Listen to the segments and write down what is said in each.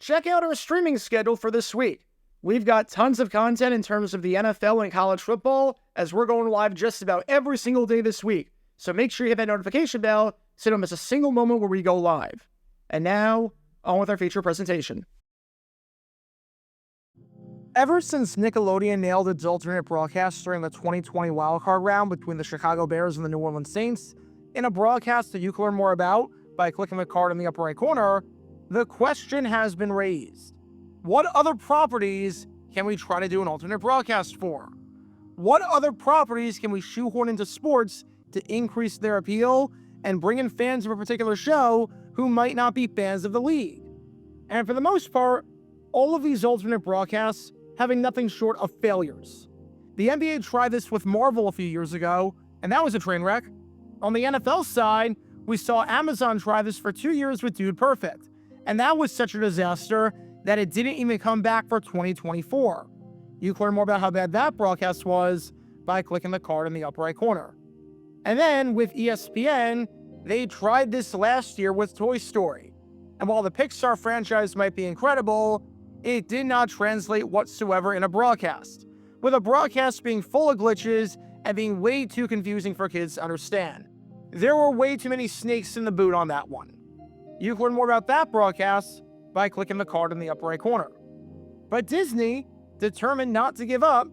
check out our streaming schedule for this week. We've got tons of content in terms of the NFL and college football, as we're going live just about every single day this week. So make sure you hit that notification bell so you don't miss a single moment where we go live. And now, on with our feature presentation. Ever since Nickelodeon nailed its alternate broadcast during the 2020 wildcard round between the Chicago Bears and the New Orleans Saints, in a broadcast that you can learn more about by clicking the card in the upper right corner, the question has been raised. What other properties can we try to do an alternate broadcast for? What other properties can we shoehorn into sports to increase their appeal and bring in fans of a particular show who might not be fans of the league? And for the most part, all of these alternate broadcasts having nothing short of failures. The NBA tried this with Marvel a few years ago, and that was a train wreck. On the NFL side, we saw Amazon try this for 2 years with Dude Perfect, and that was such a disaster that it didn't even come back for 2024. You can learn more about how bad that broadcast was by clicking the card in the upper right corner. And then with ESPN, they tried this last year with Toy Story. And while the Pixar franchise might be incredible, it did not translate whatsoever in a broadcast, with a broadcast being full of glitches and being way too confusing for kids to understand. There were way too many snakes in the boot on that one. You can learn more about that broadcast by clicking the card in the upper right corner. But Disney, determined not to give up,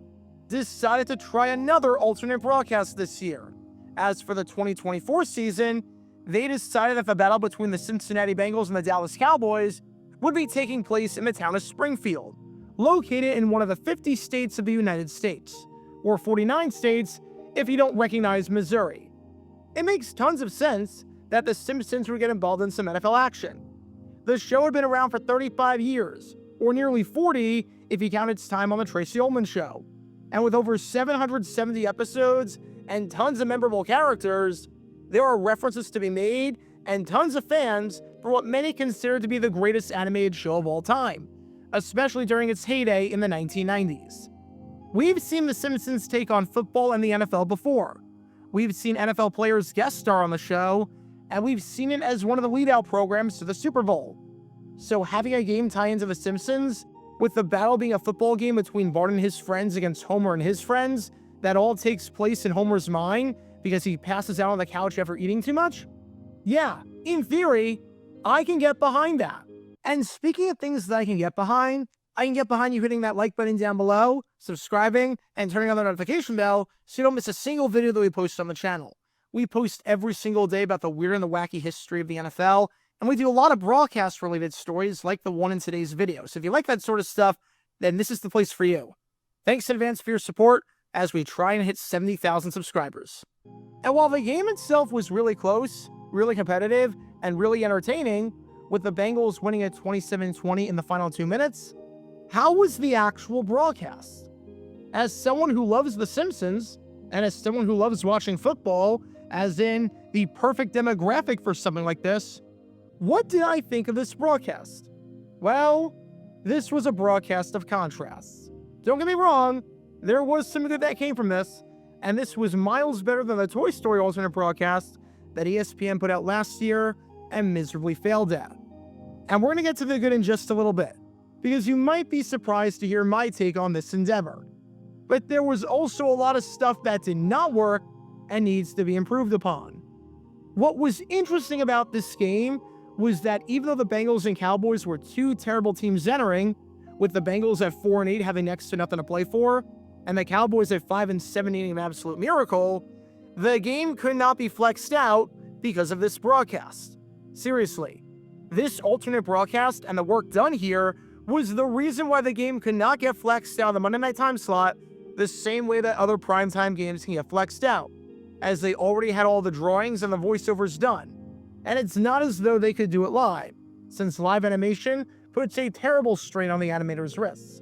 decided to try another alternate broadcast this year. As for the 2024 season, they decided that the battle between the Cincinnati Bengals and the Dallas Cowboys would be taking place in the town of Springfield, located in one of the 50 states of the United States, or 49 states if you don't recognize Missouri. It makes tons of sense that the Simpsons would get involved in some NFL action. The show had been around for 35 years, or nearly 40 if you count its time on the Tracy Ullman Show. And with over 770 episodes and tons of memorable characters, there are references to be made and tons of fans for what many consider to be the greatest animated show of all time, especially during its heyday in the 1990s. We've seen The Simpsons take on football and the NFL before. We've seen NFL players guest star on the show, and we've seen it as one of the lead-out programs to the Super Bowl. So having a game tie into The Simpsons, with the battle being a football game between Bart and his friends against Homer and his friends, that all takes place in Homer's mind because he passes out on the couch after eating too much? Yeah, in theory, I can get behind that. And speaking of things that I can get behind you hitting that like button down below, subscribing, and turning on the notification bell so you don't miss a single video that we post on the channel. We post every single day about the weird and the wacky history of the NFL, and we do a lot of broadcast-related stories like the one in today's video. So if you like that sort of stuff, then this is the place for you. Thanks in advance for your support as we try and hit 70,000 subscribers. And while the game itself was really close, really competitive, and really entertaining, with the Bengals winning at 27-20 in the final 2 minutes, how was the actual broadcast? As someone who loves The Simpsons, and as someone who loves watching football, as in the perfect demographic for something like this, what did I think of this broadcast? Well, this was a broadcast of contrasts. Don't get me wrong, there was some good that came from this, and this was miles better than the Toy Story alternate broadcast that ESPN put out last year and miserably failed at. And we're going to get to the good in just a little bit, because you might be surprised to hear my take on this endeavor. But there was also a lot of stuff that did not work and needs to be improved upon. What was interesting about this game was that even though the Bengals and Cowboys were two terrible teams entering, with the Bengals at 4-8 having next to nothing to play for, and the Cowboys at 5-7 needing an absolute miracle, the game could not be flexed out because of this broadcast. Seriously, this alternate broadcast and the work done here was the reason why the game could not get flexed out of the Monday night time slot the same way that other primetime games can get flexed out, as they already had all the drawings and the voiceovers done. And it's not as though they could do it live, since live animation puts a terrible strain on the animator's wrists.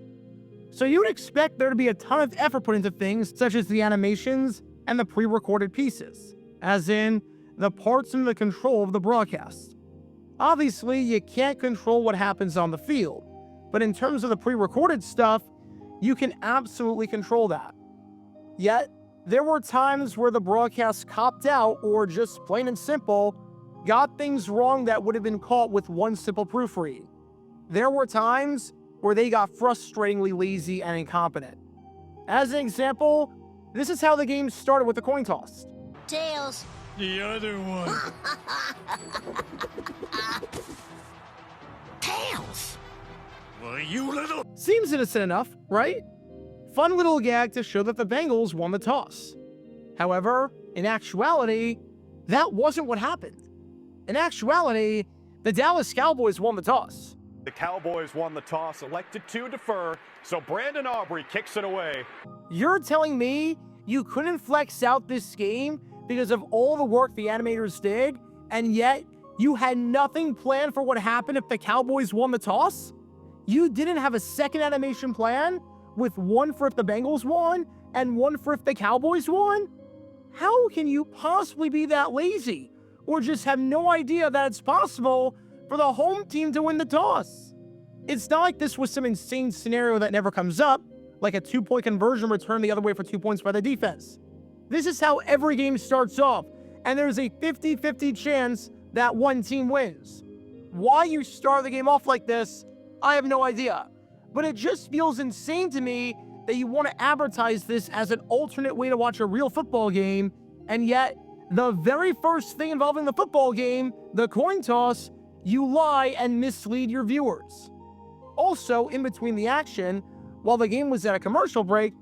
So you would expect there to be a ton of effort put into things such as the animations and the pre-recorded pieces, as in the parts and the control of the broadcast. Obviously, you can't control what happens on the field, but in terms of the pre-recorded stuff, you can absolutely control that. Yet, there were times where the broadcast copped out or just plain and simple got things wrong that would have been caught with one simple proofread. There were times where they got frustratingly lazy and incompetent. As an example, this is how the game started with the coin toss. Tails. The other one. Tails. Well, you little... Seems innocent enough, right? Fun little gag to show that the Bengals won the toss. However, in actuality, that wasn't what happened. In actuality, the Dallas Cowboys won the toss. The Cowboys won the toss, elected to defer, so Brandon Aubrey kicks it away. You're telling me you couldn't flex out this game because of all the work the animators did, and yet you had nothing planned for what happened if the Cowboys won the toss? You didn't have a second animation plan with one for if the Bengals won and one for if the Cowboys won? How can you possibly be that lazy or just have no idea that it's possible for the home team to win the toss? It's not like this was some insane scenario that never comes up, like a 2-point conversion returned the other way for 2 points by the defense. This is how every game starts off, and there's a 50-50 chance that one team wins. Why you start the game off like this, I have no idea. But it just feels insane to me that you want to advertise this as an alternate way to watch a real football game, and yet the very first thing involving the football game, the coin toss, you lie and mislead your viewers. Also, in between the action, while the game was at a commercial break,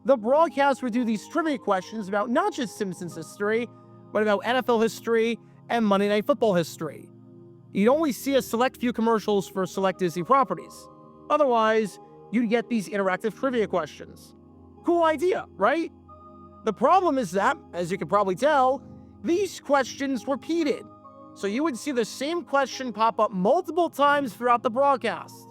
the broadcast would do these trivia questions about not just Simpsons history, but about NFL history and Monday Night Football history. You'd only see a select few commercials for select Disney properties. Otherwise, you'd get these interactive trivia questions. Cool idea, right? The problem is that, as you can probably tell, these questions repeated. So you would see the same question pop up multiple times throughout the broadcast.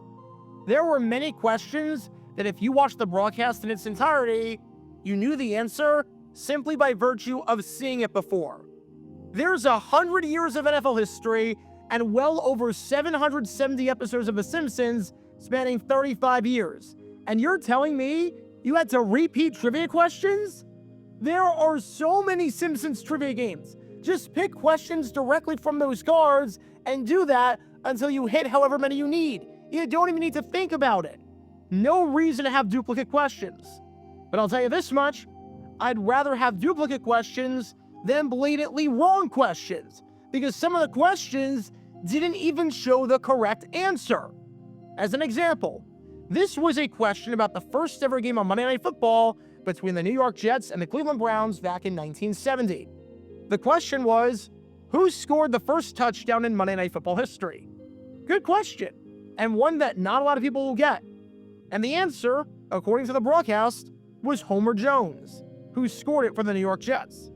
There were many questions that if you watched the broadcast in its entirety, you knew the answer simply by virtue of seeing it before. There's 100 years of NFL history and well over 770 episodes of The Simpsons spanning 35 years. And you're telling me you had to repeat trivia questions? There are so many Simpsons trivia games. Just pick questions directly from those cards and do that until you hit however many you need. You don't even need to think about it. No reason to have duplicate questions. But I'll tell you this much, I'd rather have duplicate questions than blatantly wrong questions, because some of the questions didn't even show the correct answer. As an example, this was a question about the first ever game on Monday Night Football between the New York Jets and the Cleveland Browns back in 1970. The question was, who scored the first touchdown in Monday Night Football history? Good question, and one that not a lot of people will get. And the answer, according to the broadcast, was Homer Jones, who scored it for the New York Jets.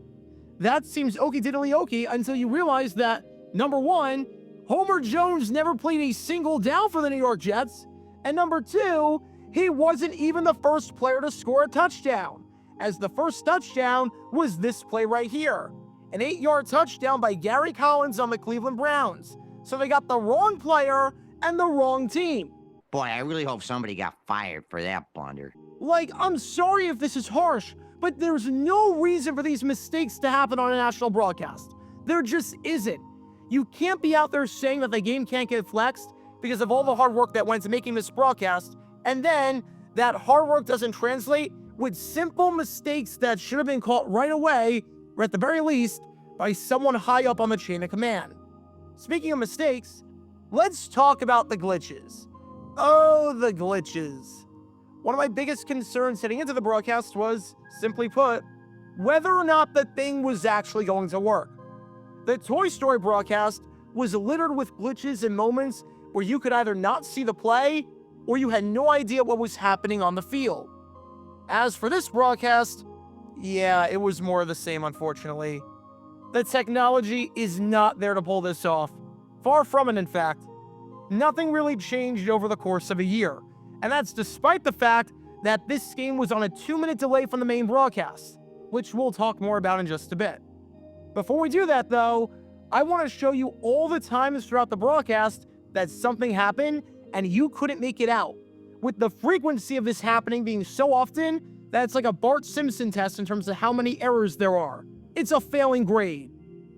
That seems okie diddly okie until you realize that, number one, Homer Jones never played a single down for the New York Jets, and number two, he wasn't even the first player to score a touchdown, as the first touchdown was this play right here, an 8-yard touchdown by Gary Collins on the Cleveland Browns. So they got the wrong player and the wrong team. Boy, I really hope somebody got fired for that blunder. Like, I'm sorry if this is harsh, but there's no reason for these mistakes to happen on a national broadcast. There just isn't. You can't be out there saying that the game can't get flexed because of all the hard work that went into making this broadcast, and then that hard work doesn't translate with simple mistakes that should have been caught right away, or at the very least, by someone high up on the chain of command. Speaking of mistakes, let's talk about the glitches. Oh, the glitches. One of my biggest concerns heading into the broadcast was, simply put, whether or not the thing was actually going to work. The Toy Story broadcast was littered with glitches and moments where you could either not see the play or you had no idea what was happening on the field. As for this broadcast, yeah, it was more of the same, unfortunately. The technology is not there to pull this off. Far from it, in fact. Nothing really changed over the course of a year, and that's despite the fact that this game was on a 2-minute delay from the main broadcast, which we'll talk more about in just a bit. Before we do that, though, I want to show you all the times throughout the broadcast that something happened and you couldn't make it out, with the frequency of this happening being so often that it's like a Bart Simpson test in terms of how many errors there are. It's a failing grade.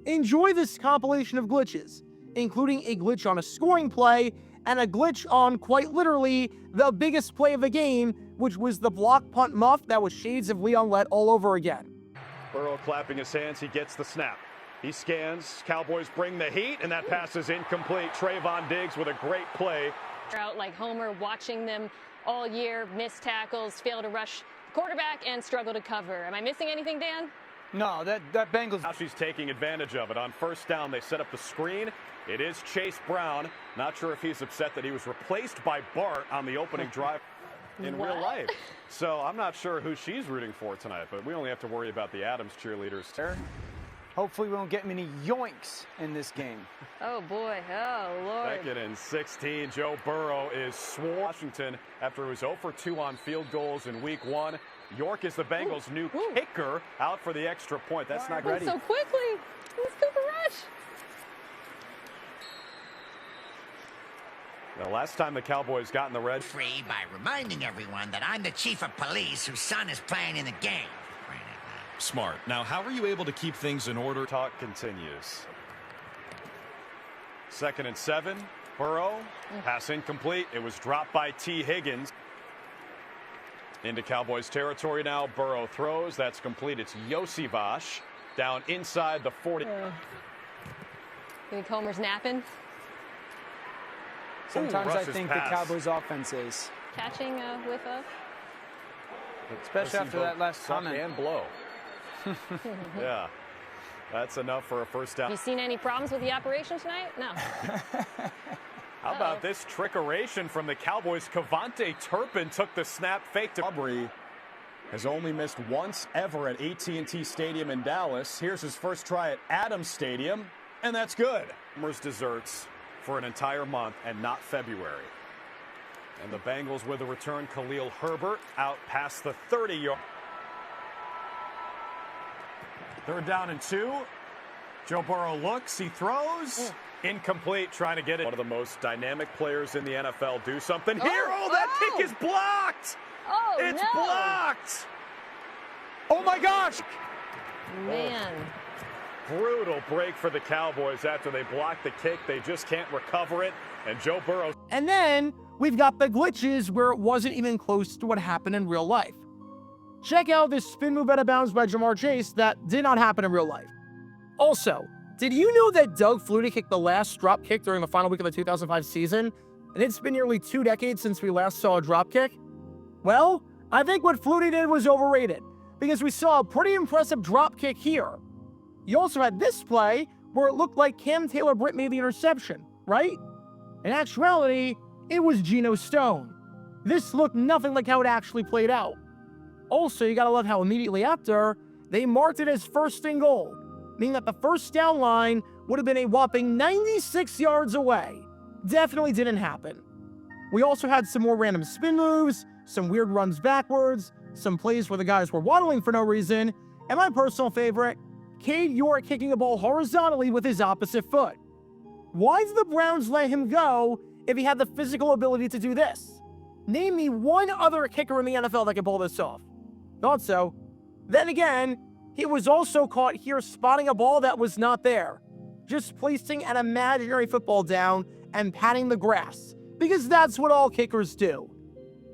Enjoy this compilation of glitches, including a glitch on a scoring play and a glitch on, quite literally, the biggest play of the game, which was the block punt muff that was shades of Leon Lett all over again. Burrow clapping his hands. He gets the snap. He scans. Cowboys bring the heat, and that pass is incomplete. Trayvon Diggs with a great play. Out like Homer, watching them all year, miss tackles, fail to rush quarterback, and struggle to cover. Am I missing anything, Dan? No, that Bengals. Now she's taking advantage of it. On first down, they set up the screen. It is Chase Brown. Not sure if he's upset that he was replaced by Bart on the opening drive in real life. So I'm not sure who she's rooting for tonight, but we only have to worry about the Adams cheerleaders. Hopefully we don't get many yoinks in this game. Oh, boy. Oh, Lord. Second and 16. Joe Burrow is sworn. Washington after it was 0 for 2 on field goals in week 1. York is the Bengals' new kicker, out for the extra point. That's not ready. So quickly. It's Cooper Rush. The last time the Cowboys got in the red. Free by reminding everyone that I'm the chief of police whose son is playing in the game. Smart. Now, how are you able to keep things in order? Talk continues. 2nd and 7. Burrow. Pass incomplete. It was dropped by T. Higgins. Into Cowboys territory now. Burrow throws. That's complete. It's Yosivash down inside the 40. You think Homer's napping? Sometimes I Russ's think pass. the Cowboys' offense is. Catching with a... Especially after that last Suck comment. and blow. Yeah. That's enough for a first down. Have you seen any problems with the operation tonight? No. How about this trickeration from the Cowboys? Cavante Turpin took the snap, faked it. Aubrey has only missed once ever at AT&T Stadium in Dallas. Here's his first try at Adams Stadium, and that's good. Homer's desserts for an entire month and not February. And the Bengals with a return. Khalil Herbert out past the 30-yard. 3rd down and 2. Joe Burrow looks, he throws. Incomplete, trying to get it. One of the most dynamic players in the NFL. Do something here. Oh, that kick is blocked. Oh, It's no. blocked. Oh my gosh! Man. Brutal break for the Cowboys after they blocked the kick. They just can't recover it. And Joe Burrow. And then we've got the glitches where it wasn't even close to what happened in real life. Check out this spin move out of bounds by Jamar Chase that did not happen in real life. Also, did you know that Doug Flutie kicked the last drop kick during the final week of the 2005 season? And it's been nearly 2 decades since we last saw a drop kick? Well, I think what Flutie did was overrated, because we saw a pretty impressive drop kick here. You also had this play where it looked like Cam Taylor-Britt made the interception, right? In actuality, it was Geno Stone. This looked nothing like how it actually played out. Also, you gotta love how immediately after, they marked it as 1st and goal, meaning that the first down line would have been a whopping 96 yards away. Definitely didn't happen. We also had some more random spin moves, some weird runs backwards, some plays where the guys were waddling for no reason, and my personal favorite, Cade York kicking a ball horizontally with his opposite foot. Why did the Browns let him go if he had the physical ability to do this? Name me one other kicker in the NFL that can pull this off. Thought so. Then again, he was also caught here spotting a ball that was not there, just placing an imaginary football down and patting the grass, because that's what all kickers do.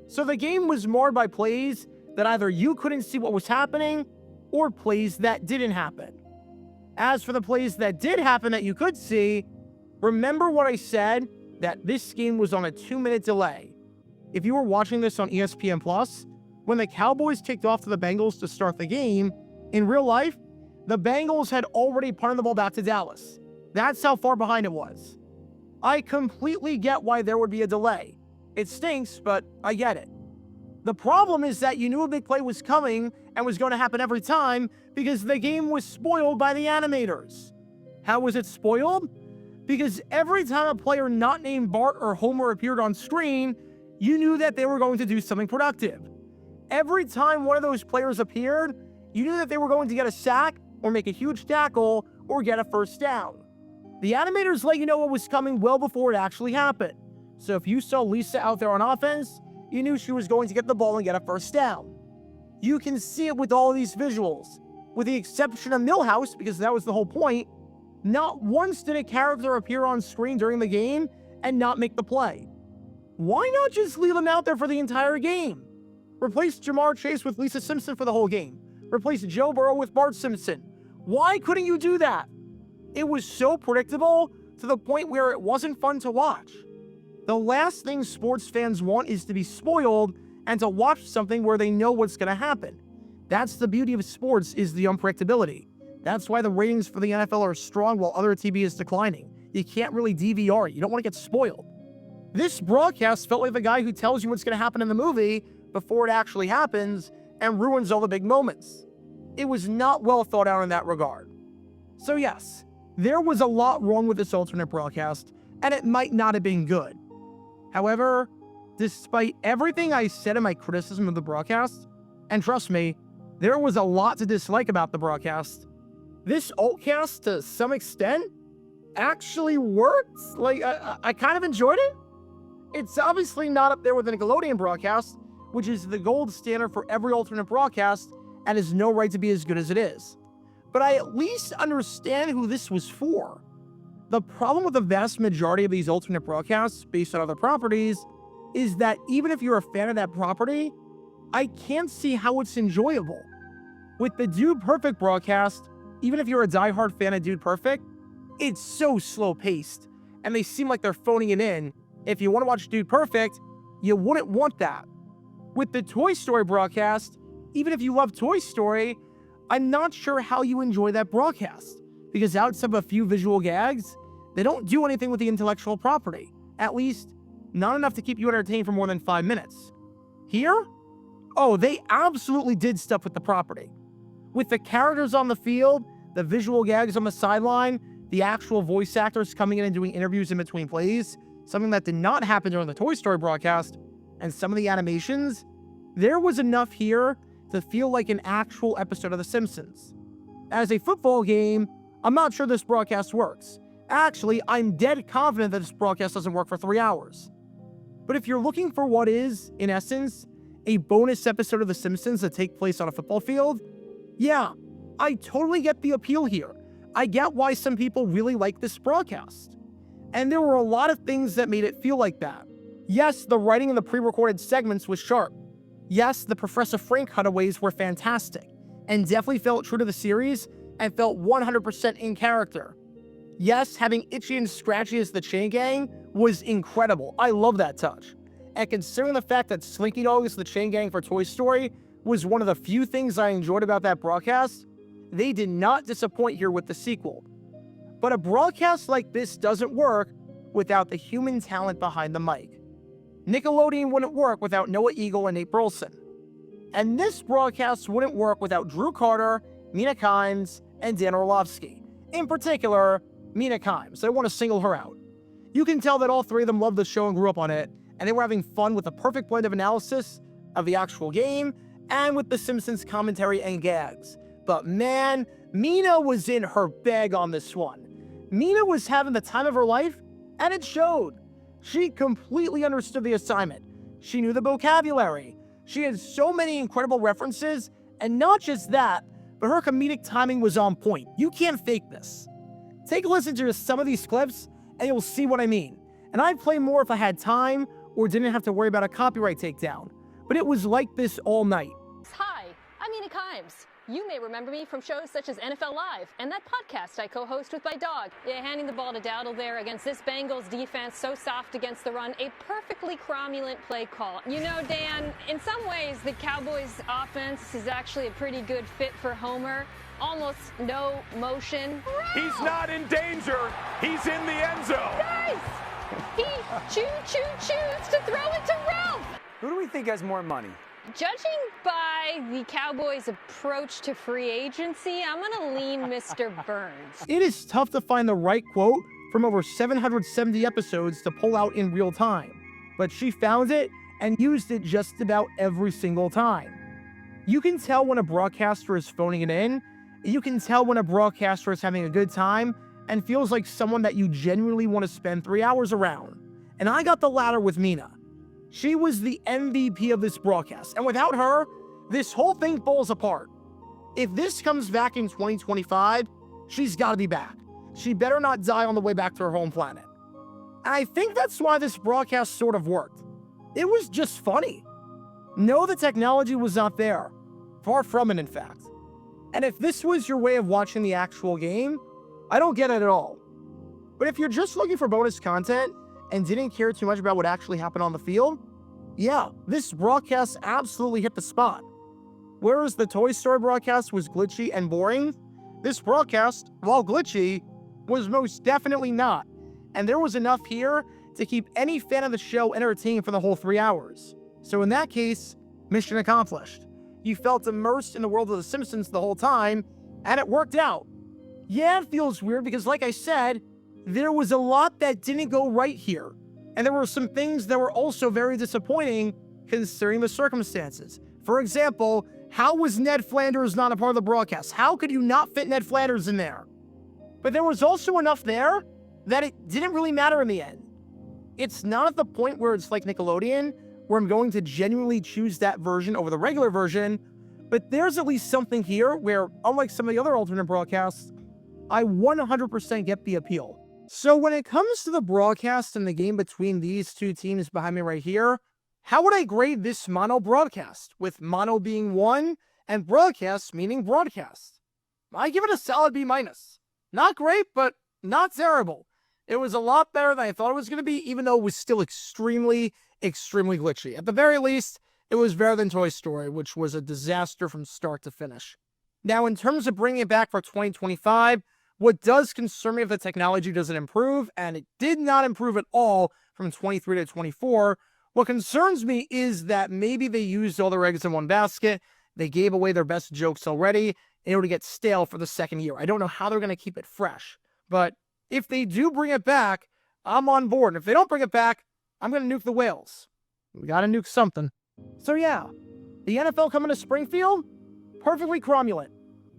So the game was marred by plays that either you couldn't see what was happening, or plays that didn't happen. As for the plays that did happen that you could see, remember what I said, that this game was on a 2-minute delay. If you were watching this on ESPN+, when the Cowboys kicked off to the Bengals to start the game, in real life, the Bengals had already punted the ball back to Dallas. That's how far behind it was. I completely get why there would be a delay. It stinks, but I get it. The problem is that you knew a big play was coming and was going to happen every time because the game was spoiled by the animators. How was it spoiled? Because every time a player not named Bart or Homer appeared on screen, you knew that they were going to do something productive. Every time one of those players appeared, you knew that they were going to get a sack or make a huge tackle or get a first down. The animators let you know what was coming well before it actually happened. So if you saw Lisa out there on offense, you knew she was going to get the ball and get a first down. You can see it with all of these visuals. With the exception of Milhouse, because that was the whole point, not once did a character appear on screen during the game and not make the play. Why not just leave him out there for the entire game? Replace Jamar Chase with Lisa Simpson for the whole game. Replace Joe Burrow with Bart Simpson. Why couldn't you do that? It was so predictable to the point where it wasn't fun to watch. The last thing sports fans want is to be spoiled and to watch something where they know what's going to happen. That's the beauty of sports, is the unpredictability. That's why the ratings for the NFL are strong while other TV is declining. You can't really DVR it. You don't want to get spoiled. This broadcast felt like the guy who tells you what's going to happen in the movie before it actually happens and ruins all the big moments. It was not well thought out in that regard. So yes, there was a lot wrong with this alternate broadcast, and it might not have been good. However, despite everything I said in my criticism of the broadcast, and trust me, there was a lot to dislike about the broadcast, this altcast, to some extent, actually worked. I kind of enjoyed it. It's obviously not up there with the Nickelodeon broadcast, which is the gold standard for every alternate broadcast and has no right to be as good as it is. But I at least understand who this was for. The problem with the vast majority of these alternate broadcasts based on other properties is that even if you're a fan of that property, I can't see how it's enjoyable. With the Dude Perfect broadcast, even if you're a diehard fan of Dude Perfect, it's so slow-paced, and they seem like they're phoning it in. If you want to watch Dude Perfect, you wouldn't want that. With the Toy Story broadcast, even if you love Toy Story, I'm not sure how you enjoy that broadcast, because outside of a few visual gags, they don't do anything with the intellectual property. At least, not enough to keep you entertained for more than 5 minutes. Here? Oh, they absolutely did stuff with the property. With the characters on the field, the visual gags on the sideline, the actual voice actors coming in and doing interviews in between plays, something that did not happen during the Toy Story broadcast, and some of the animations, there was enough here to feel like an actual episode of The Simpsons. As a football game, I'm not sure this broadcast works. Actually, I'm dead confident that this broadcast doesn't work for 3 hours. But if you're looking for what is, in essence, a bonus episode of The Simpsons that take place on a football field, yeah, I totally get the appeal here. I get why some people really like this broadcast. And there were a lot of things that made it feel like that. Yes, the writing in the pre-recorded segments was sharp. Yes, the Professor Frank cutaways were fantastic, and definitely felt true to the series, and felt 100% in character. Yes, having Itchy and Scratchy as the chain gang was incredible. I love that touch. And considering the fact that Slinky Dog is the chain gang for Toy Story was one of the few things I enjoyed about that broadcast, they did not disappoint here with the sequel. But a broadcast like this doesn't work without the human talent behind the mic. Nickelodeon wouldn't work without Noah Eagle and Nate Burleson. And this broadcast wouldn't work without Drew Carter, Mina Kimes, and Dan Orlovsky. In particular, Mina Kimes. I want to single her out. You can tell that all three of them loved the show and grew up on it, and they were having fun with a perfect blend of analysis of the actual game and with the Simpsons commentary and gags. But man, Mina was in her bag on this one. Mina was having the time of her life, and it showed. She completely understood the assignment. She knew the vocabulary. She had so many incredible references, and not just that, but her comedic timing was on point. You can't fake this. Take a listen to some of these clips, and you'll see what I mean. And I'd play more if I had time or didn't have to worry about a copyright takedown. But it was like this all night. Hi, I'm Mina Kimes. You may remember me from shows such as NFL Live and that podcast I co-host with my dog. Yeah, handing the ball to Dowdle there against this Bengals defense, so soft against the run, a perfectly cromulent play call. You know, Dan, in some ways, the Cowboys' offense is actually a pretty good fit for Homer. Almost no motion. He's not in danger. He's in the end zone. Guys, he choose to throw it to Ralph. Who do we think has more money? Judging by the Cowboys' approach to free agency, I'm going to lean Mr. Burns. It is tough to find the right quote from over 770 episodes to pull out in real time, but she found it and used it just about every single time. You can tell when a broadcaster is phoning it in. You can tell when a broadcaster is having a good time and feels like someone that you genuinely want to spend 3 hours around. And I got the latter with Mina. She was the MVP of this broadcast, and without her, this whole thing falls apart. If this comes back in 2025, she's got to be back. She better not die on the way back to her home planet. And I think that's why this broadcast sort of worked. It was just funny. No, the technology was not there. Far from it, in fact. And if this was your way of watching the actual game, I don't get it at all. But if you're just looking for bonus content and didn't care too much about what actually happened on the field, yeah, this broadcast absolutely hit the spot. Whereas the Toy Story broadcast was glitchy and boring, this broadcast, while glitchy, was most definitely not. And there was enough here to keep any fan of the show entertained for the whole 3 hours. So in that case, mission accomplished. You felt immersed in the world of The Simpsons the whole time, and it worked out. Yeah, it feels weird because, like I said, there was a lot that didn't go right here. And there were some things that were also very disappointing considering the circumstances. For example, how was Ned Flanders not a part of the broadcast? How could you not fit Ned Flanders in there? But there was also enough there that it didn't really matter in the end. It's not at the point where it's like Nickelodeon, where I'm going to genuinely choose that version over the regular version, but there's at least something here where, unlike some of the other alternate broadcasts, I 100% get the appeal. So when it comes to the broadcast and the game between these two teams behind me right here, how would I grade this mono broadcast, with mono being 1 and broadcast meaning broadcast? I give it a solid B-. Not great, but not terrible. It was a lot better than I thought it was going to be, even though it was still extremely glitchy. At the very least, it was better than Toy Story, which was a disaster from start to finish. Now, in terms of bringing it back for 2025, what does concern me if the technology doesn't improve, and it did not improve at all from 23 to 24, what concerns me is that maybe they used all their eggs in one basket, they gave away their best jokes already, in order to get stale for the second year. I don't know how they're going to keep it fresh, but if they do bring it back, I'm on board. And if they don't bring it back, I'm going to nuke the whales. We got to nuke something. So yeah, the NFL coming to Springfield, perfectly cromulent.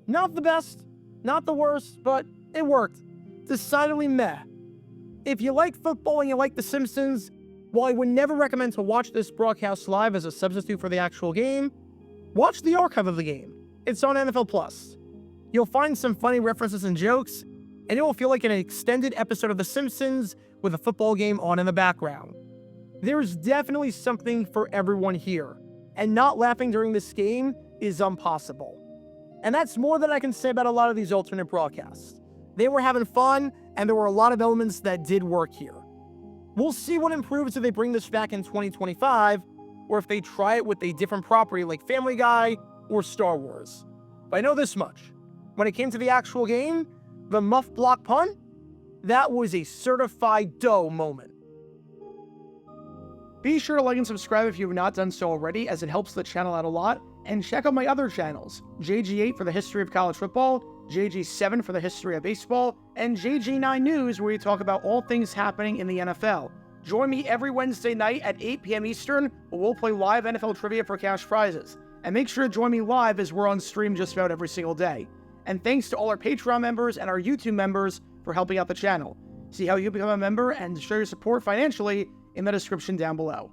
Not the best, not the worst, but it worked. Decidedly meh. If you like football and you like The Simpsons, while I would never recommend to watch this broadcast live as a substitute for the actual game, watch the archive of the game. It's on NFL Plus. You'll find some funny references and jokes, and it will feel like an extended episode of The Simpsons with a football game on in the background. There's definitely something for everyone here, and not laughing during this game is impossible. And that's more than I can say about a lot of these alternate broadcasts. They were having fun, and there were a lot of elements that did work here. We'll see what improves if they bring this back in 2025, or if they try it with a different property like Family Guy or Star Wars. But I know this much. When it came to the actual game, the muff block punt, that was a certified dough moment. Be sure to like and subscribe if you have not done so already, as it helps the channel out a lot. And check out my other channels, JG8 for the history of college football, JG7 for the history of baseball, and JG9 News, where we talk about all things happening in the NFL. Join me every Wednesday night at 8 p.m. Eastern, where we'll play live NFL trivia for cash prizes. And make sure to join me live, as we're on stream just about every single day. And thanks to all our Patreon members and our YouTube members for helping out the channel. See how you become a member and show your support financially in the description down below.